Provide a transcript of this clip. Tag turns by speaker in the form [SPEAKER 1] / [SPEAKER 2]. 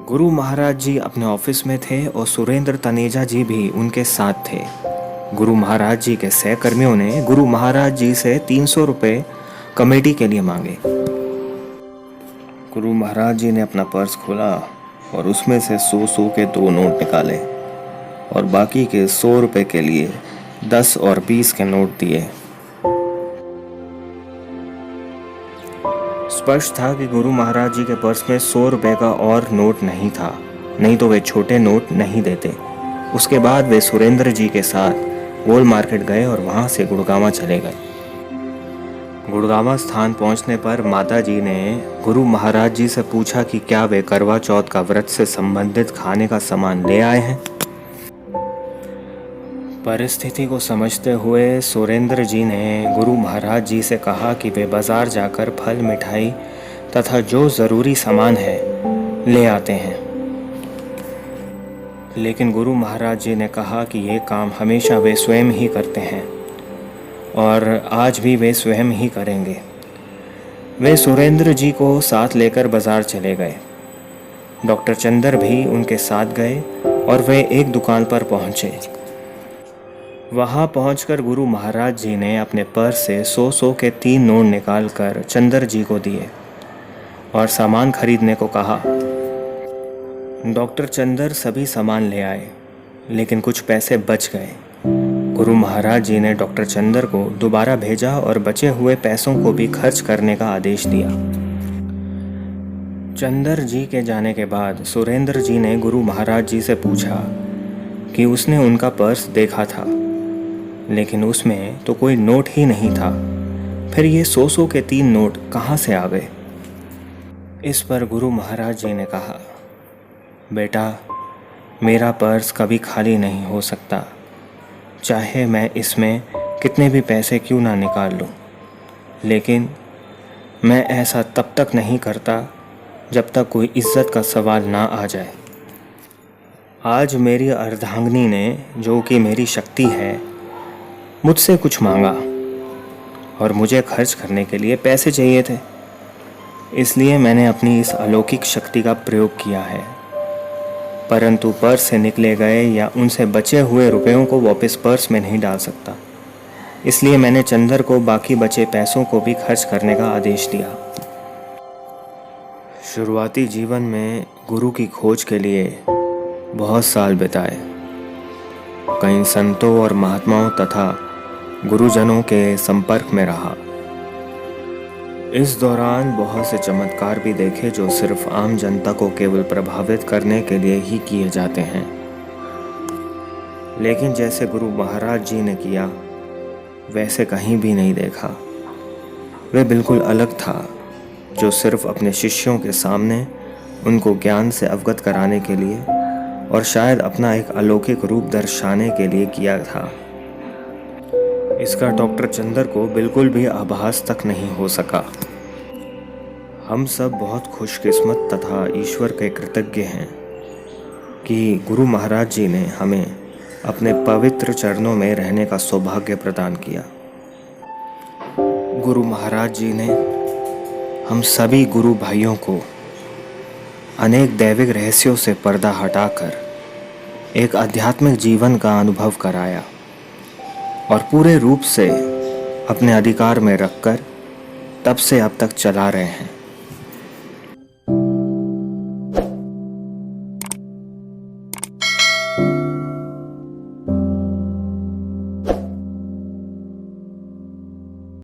[SPEAKER 1] गुरु महाराज जी अपने ऑफिस में थे और सुरेंद्र तनेजा जी भी उनके साथ थे। गुरु महाराज जी के सहकर्मियों ने गुरु महाराज जी से 300 रुपये कमेटी के लिए मांगे। गुरु महाराज जी ने अपना पर्स खोला और उसमें से 100 के 2 नोट निकाले और बाकी के 100 रुपये के लिए 10 और 20 के नोट दिए। स्पष्ट था कि गुरु महाराज जी के पर्स में 100 रुपये का और नोट नहीं था, नहीं तो वे छोटे नोट नहीं देते। उसके बाद वे सुरेंद्र जी के साथ गोल मार्केट गए और वहां से गुड़गांव चले गए। गुड़गांव स्थान पहुंचने पर माता जी ने गुरु महाराज जी से पूछा कि क्या वे करवा चौथ का व्रत से संबंधित खाने का सामान ले आए हैं। परिस्थिति को समझते हुए सुरेंद्र जी ने गुरु महाराज जी से कहा कि वे बाजार जाकर फल, मिठाई तथा जो ज़रूरी सामान है ले आते हैं। लेकिन गुरु महाराज जी ने कहा कि ये काम हमेशा वे स्वयं ही करते हैं और आज भी वे स्वयं ही करेंगे। वे सुरेंद्र जी को साथ लेकर बाजार चले गए। डॉक्टर चंदर भी उनके साथ गए और वे एक दुकान पर पहुंचे। वहां पहुंचकर गुरु महाराज जी ने अपने पर्स से 100 के 3 नोट निकालकर चंदर जी को दिए और सामान खरीदने को कहा। डॉक्टर चंदर सभी सामान ले आए, लेकिन कुछ पैसे बच गए। गुरु महाराज जी ने डॉक्टर चंदर को दोबारा भेजा और बचे हुए पैसों को भी खर्च करने का आदेश दिया। चंदर जी के जाने के बाद सुरेंद्र जी ने गुरु महाराज जी से पूछा कि उसने उनका पर्स देखा था, लेकिन उसमें तो कोई नोट ही नहीं था। फिर ये 100 के 3 नोट कहाँ से आ गए। इस पर गुरु महाराज जी ने कहा, बेटा, मेरा पर्स कभी खाली नहीं हो सकता, चाहे मैं इसमें कितने भी पैसे क्यों ना निकाल लूँ। लेकिन मैं ऐसा तब तक नहीं करता जब तक कोई इज्जत का सवाल ना आ जाए। आज मेरी अर्धांगिनी ने, जो कि मेरी शक्ति है, मुझसे कुछ मांगा और मुझे खर्च करने के लिए पैसे चाहिए थे। इसलिए मैंने अपनी इस अलौकिक शक्ति का प्रयोग किया है, परंतु पर्स से निकले गए या उनसे बचे हुए रुपयों को वापस पर्स में नहीं डाल सकता। इसलिए मैंने चंदर को बाकी बचे पैसों को भी खर्च करने का आदेश दिया। शुरुआती जीवन में गुरु की खोज के लिए बहुत साल बिताए। कई संतों और महात्माओं तथा गुरुजनों के संपर्क में रहा। इस दौरान बहुत से चमत्कार भी देखे जो सिर्फ आम जनता को केवल प्रभावित करने के लिए ही किए जाते हैं। लेकिन जैसे गुरु महाराज जी ने किया, वैसे कहीं भी नहीं देखा। वे बिल्कुल अलग था, जो सिर्फ अपने शिष्यों के सामने उनको ज्ञान से अवगत कराने के लिए और शायद अपना एक अलौकिक रूप दर्शाने के लिए किया था। इसका डॉक्टर चंदर को बिल्कुल भी आभास तक नहीं हो सका। हम सब बहुत खुशकिस्मत तथा ईश्वर के कृतज्ञ हैं कि गुरु महाराज जी ने हमें अपने पवित्र चरणों में रहने का सौभाग्य प्रदान किया। गुरु महाराज जी ने हम सभी गुरु भाइयों को अनेक दैविक रहस्यों से पर्दा हटाकर एक आध्यात्मिक जीवन का अनुभव कराया और पूरे रूप से अपने अधिकार में रखकर तब से अब तक चला रहे हैं।